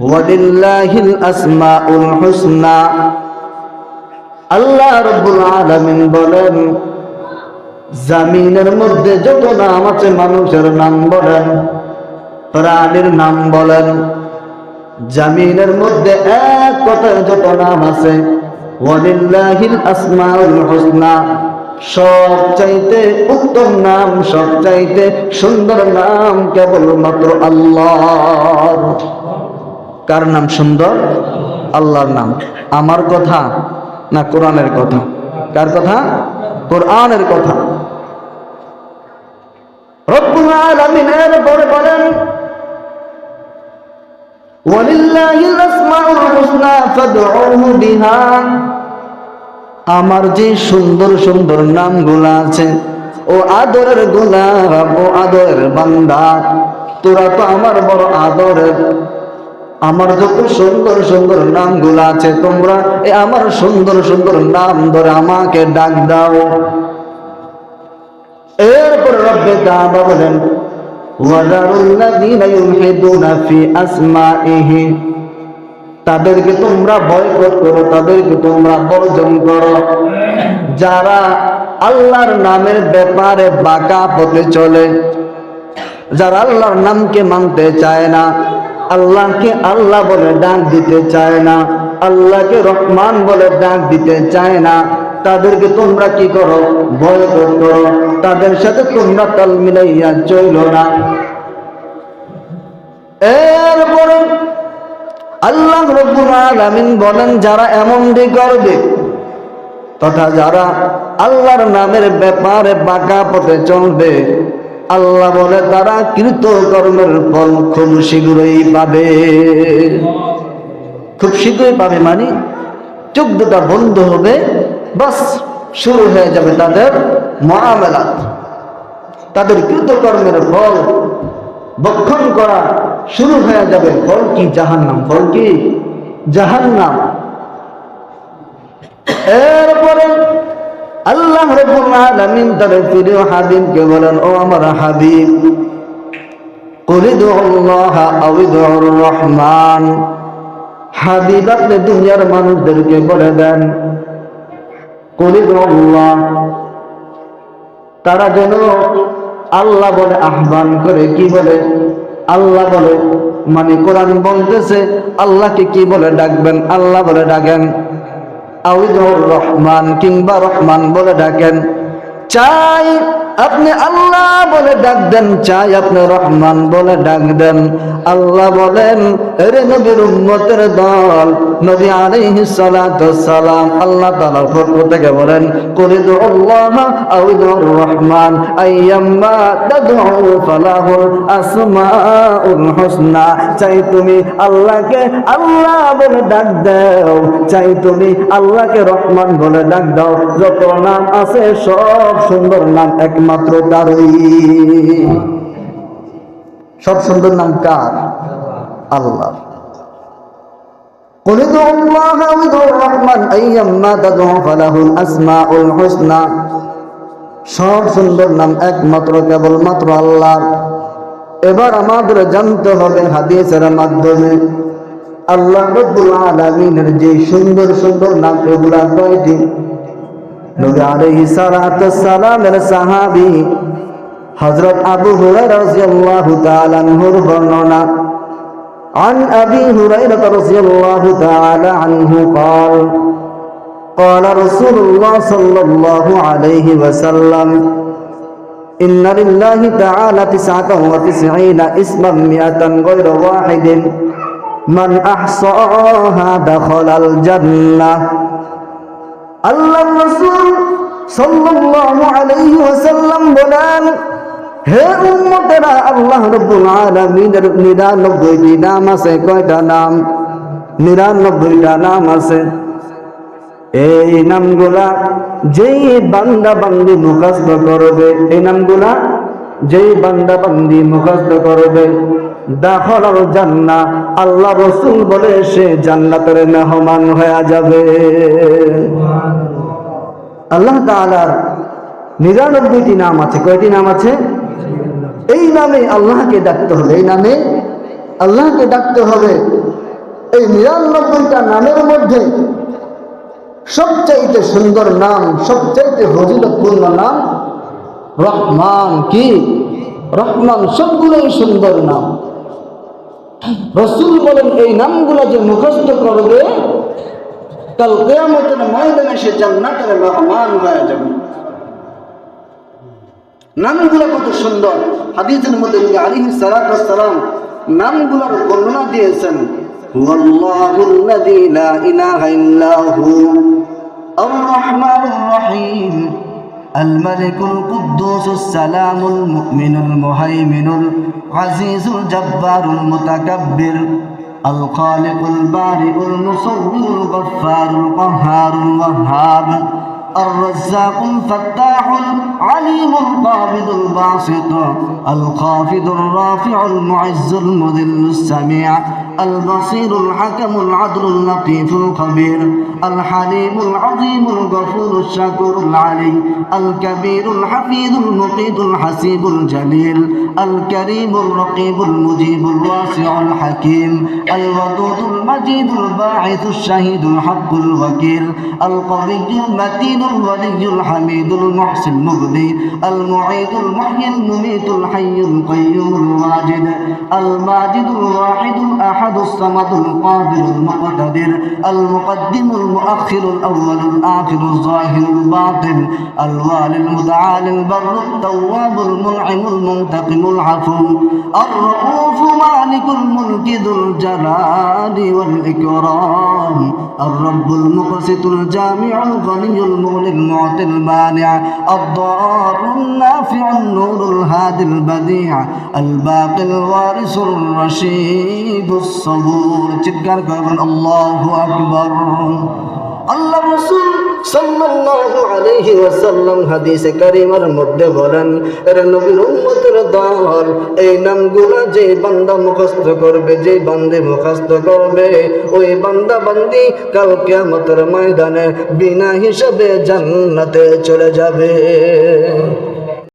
ওয়ালিল্লাহিল আসমাউল হুসনা। আল্লাহ রাব্বুল আলামিন বলেন, জমিনের মধ্যে যত নাম আছে, মানুষের নাম বলেন, প্রাণীর নাম বলেন, জমিনের মধ্যে এক কথায় যত নাম আছে, ওয়ালিল্লাহিল আসমাউল হুসনা, সবচাইতে উত্তম নাম, সবচাইতে সুন্দর নাম কেবলমাত্র আল্লাহর। কার নাম সুন্দর? আল্লাহর নাম। আমার কথা না কোরআনের কথা? কার কথা? কোরআনের কথা। রব্বুল আলামিন এরপরে বলেন, ওয়ালিল্লাহিল আসমাউল হুসনা ফাদউহু বিহা। আমার যে সুন্দর সুন্দর নামগুলা আছে, ও আদরের গোলাম, ও আদরের বান্দা, তোরা তো আমার বড় আদরের। আমার যত সুন্দর সুন্দর নামগুলা আছে, তোমরা এই আমার সুন্দর সুন্দর নাম ধরে আমাকে ডাক দাও। এরপর রব্বে তাআলা বলেন, ওয়াযারুল্লাযীনা ইউলহিদুনা ফি আসমাইহি। তাদেরকে তোমরা বয়কট করো, তাদেরকে তোমরা বর্জন করো, যারা আল্লাহর নামের ব্যাপারে বাঁকা পথে চলে, যারা আল্লাহর নামকে মানতে চায় না, আল্লাহকে আল্লাহ বলে ডাক দিতে চায় না, আল্লাহকে রহমান বলে ডাক দিতে চায় না, তাদেরকে তোমরা কি করো? বয়কট করো, তাদের সাথে তোমরা তাল মিলাইয়া চইল না। এরপরে আল্লাহ রাব্বুল আলামিন বলেন, যারা এমনটি করবে তথা যারা আল্লাহর নামের ব্যাপারে বাঁকা পথে চলবে, আল্লাহ বলে তারা কৃতকর্মের ফল খুব শীঘ্রই পাবে। খুব শীঘ্রই পাবে মানে চোখ দুটা বন্ধ হবে, বাস শুরু হয়ে যাবে তাদের মুআমালাত, তাদের কৃতকর্মের ফল ভক্ষণ করা শুরু হয়ে যাবে। ফল কি? জাহান্নাম। ফল কি? জাহান্নাম। এরপরে আল্লাহ রাব্বুল আলামিন তার প্রিয় হাবিবকে বলেন, ও আমার হাবিব, কুল উদুল্লাহ আও উদুর রহমান। হাবিব আপনি দুনিয়ার মানুষদেরকে বলে দেন, কুল উদুল্লাহ, তারা যেন আল্লাহ বলে আহ্বান করে। কি বলে? আল্লাহ বলে। মানে কোরআন বলতেছে আল্লাহকে কি বলে ডাকবেন? আল্লাহ বলে ডাকেন। আউযুর রহমান, কিংবা রহমান বলে ডাকেন। চাই আপনি আল্লাহ বলে ডাক দেন, চাই আপনি রহমান বলে ডাক দেন। আল্লাহ বলেন, এরে নবীর উম্মতের দল, নবী আলাইহিস সালাতু ওয়াস সালাম আল্লাহ তাআলার পক্ষ থেকে বলেন, কুল উদুল্লাহ আও উদুর রহমান আইয়াম্মা তাদউ ফালাহুল আসমাউল হুসনা। চাই তুমি আল্লাহকে আল্লাহ বলে ডাক দাও, চাই তুমি আল্লাহকে রহমান বলে ডাক দাও, যত নাম আছে সব সুন্দর নাম একমাত্র তারই। সব সুন্দর নাম কার? আল্লাহ। কুল উদুল্লাহ আও উদুর রহমান আইয়াম্মা তাদউ ফালাহুল আসমাউল হুসনা। সব সুন্দর নাম একমাত্র কেবলমাত্র আল্লাহর। এবার আমাদের জানতে হবে হাদিসের মাধ্যমে আল্লাহ রাব্বুল আলামিনের যে সুন্দর সুন্দর নাম, এগুলা কয়টি? নবী আলাইহিস সালাতু ওয়াস সালামের সাহাবী হযরত আবু হুরায়রা রাদিয়াল্লাহু তাআলা আনহুর বর্ণনা, عن أبي هريرة رضي الله تعالى عنه قال قال رسول الله صلى الله عليه وسلم إن لله تعالى 99 اسما 100 غير واحد من أحصاها دخل الجنة। আল্লাহ রাসূল সাল্লাল্লাহু আলাইহি ওয়াসাল্লাম বলেন, হে উম্মতেরা, আল্লাহ রাব্বুল আলামিনের 99টি নাম আছে। কয়টা নাম? 99টা নাম আছে। এই নামগুলা যেই বান্দা বান্দি মুখস্থ করবে, এই নামগুলা যেই বান্দা বান্দি মুখস্থ করবে, দাখালাল জান্নাহ, আল্লাহ রাসূল বলে সে জান্নাতের মেহমান হয়ে যাবে। আল্লাহ তাআলার 99টি নাম আছে। কয়টি নাম আছে? এই নামে আল্লাহকে ডাকতে হবে, এই নামে আল্লাহকে ডাকতে হবে। এই 99টা নামের মধ্যে সবচাইতে সুন্দর নাম, সবচাইতে ফজিলতপূর্ণ নাম রহমান। কি রহমান? সবগুলোই সুন্দর নাম। রাসূল বলেন এই নামগুলো যে মুখস্থ করবে কাল কিয়ামতের ময়দানে সে জান্নাতের রহমান হয়ে যাবে। নামগুলো কত সুন্দর! হাদিসের মধ্যে নবী আলাইহিস সালাতু ওয়াস সালাম নামগুলোর বর্ণনা দিয়েছেন। হুয়াল্লাহুল্লাযী লা ইলাহা ইল্লা হু আর রহমানুর রহিম আল মালিকুল কুদ্দুসুস সালামুল মুমিনুল মুহাইমিনুল আজিজুল জব্বারুল মুতাকাব্বির আল খালিকুল বারিউল মুসাউবিরুল গফফারুল কাহ্হারুল ওয়াহ্হাব الرزاق الفتاح العليم القابض الباسط الخافض الرافع المعز المذل السميع البصير الحكم العدل اللطيف الخبير الحليم العظيم الغفور الشكور العلي الكبير الحفيظ المقيت الحسيب الجليل الكريم الرقيب المجيب الواسع الحكيم الودود المجيد الباعث الشهيد الحق الوكيل القوي المتين الولي الحميد المحسن المبدي المعيد المحيي المميت الحي القيوم الواجد الماجد الواحد الأحد الصمد القادر المقتدر المقدم المؤخر الأول الآخر الظاهر الباطن الوالي المتعالي البر التواب المنعم المنتقم العفو الرؤوف مالك الملك ذو الجلال والإكرام الرب المقسط الجامع الغني المغني المعطي المانع الضار النافع النور الهادي البديع الباقي الوارث الرشيد الصبور চিৎকার করবেন আল্লাহু আকবার। আল্লাহ রাসূল সাল্লাল্লাহু আলাইহি ওয়াসাল্লাম হাদিসে কারিমার মধ্যে বলেন, এর নবীর উম্মতের দল এই নামগুলো যে বান্দা মুখস্থ করবে, যে বান্দে মুখস্থ করবে, ওই বান্দা বান্দি কাল কিয়ামতের ময়দানে বিনা হিসাবে জান্নাতে চলে যাবে।